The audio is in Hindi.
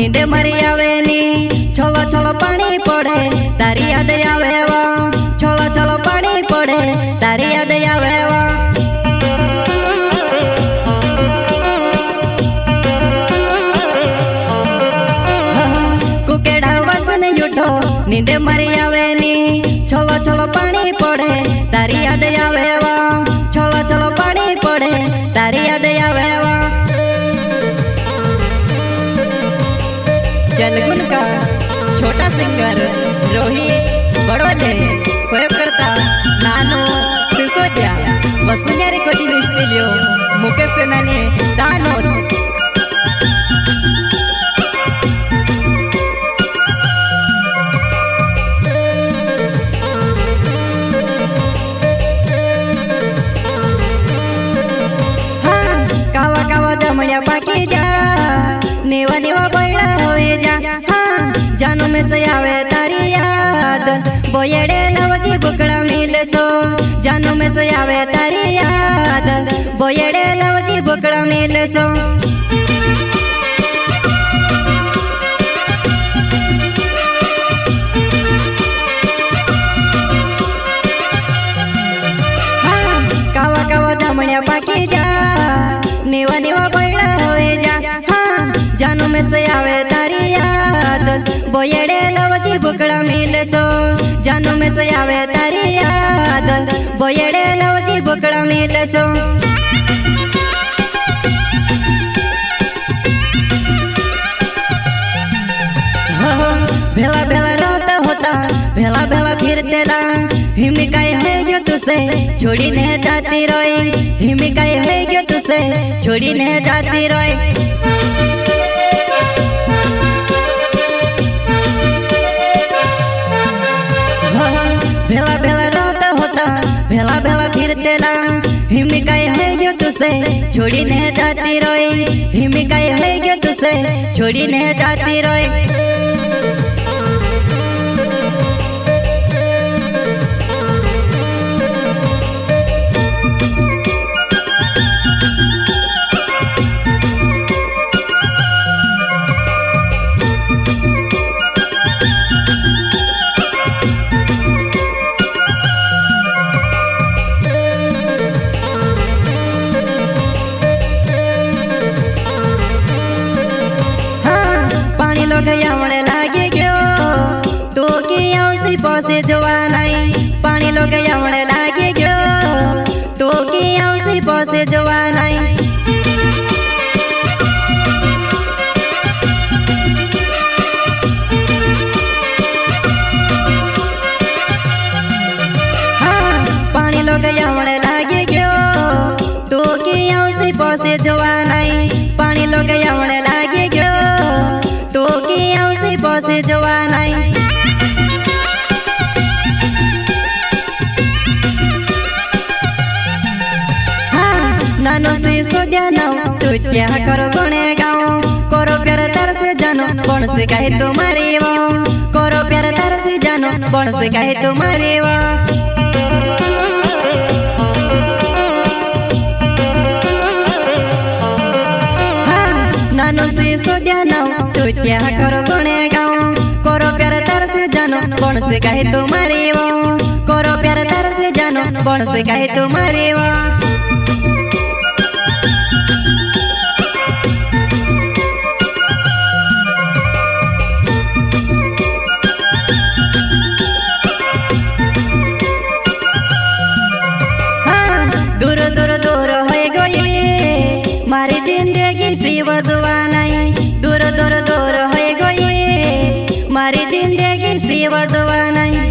नींदे मरी आवे नी छोलो छोलो पानी पड़े तारी याद आवे वा छोलो छोलो पानी पड़े तारी याद आवे वा कुकेड़ा वासन उठो नींदे मरी आवे नी छोलो छोलो पानी पड़े तारी याद आवे वा छोलो छोलो पानी पड़े तारी याद आवे वा। जलगुन का छोटा सिंगर रोहित बड़ोले सहयोग करता नानो सिसोदिया वसुन्या रिकॉर्डिंग स्टुडिओ मुकेश सेनानी दानोद। कावा कावा जमया पाकी जा नेवा नेवा बैला होए जा हाँ जानू में से आवे तारी याद बोयड़े लवजी बुकड़ा मिले सो जानू में से आवे तारी याद बोयड़े लवजी बुकड़ा मिले सो। हाँ कावा कावा जमया पाकी जा नेवा नेवा बैला होए जा हाँ जानू में से आवे तारी याद बोयड़े लवजी बुकड़ा मिले सो जानू में से आवे तारी याद बोयड़े लवजी बुकड़ा मिले सो। भेला भेला रोता होता भेला भेला फिरते ला हिमी काय है जो तुसे छोड़ी नहीं जाती रोई हिमी काय है जो तुसे छोड़ी नहीं जाती रोई। भेला भेला रोता होता भेला भेला फिरते ला हिमी काय है जो तुसे छोड़ी नहीं जाती रोई हिमी काय है जो तुसे छोड़ी नहीं जाती रोई। गयावणे लागे गयो तो की औसी पासे जोवा नहीं पानी लो गयावणे लागे गयो तो की औसी पासे जोवा नहीं। हाँ पानी लो गयावणे लागे गयो तो की औसी पासे जोवा नहीं पानी लो गयावणे लागे गयो तो की औसी पासे जोवा नहीं। हाँ नानो सिसोदिया नाउ तू क्या करो गुणे गाओ करो प्यार तार से जानो कौन से कहे तुम्हारी वो करो प्यार तार से जानो कौन से कहे तुम्हारी वो। नानो सिसोदिया नाउ तू क्या करो गुणे गाओ करो प्यार तार से जानो कौन से कहे तुम्हारी वो करो प्यार तार से जानो कौन से कहे तुम्हारी वो। दूर दूर दूर हो गई मारी जिंदगी सी वदुआ नहीं दूर दूर दूर हो गई मारी जिंदगी सी वदुआ नहीं।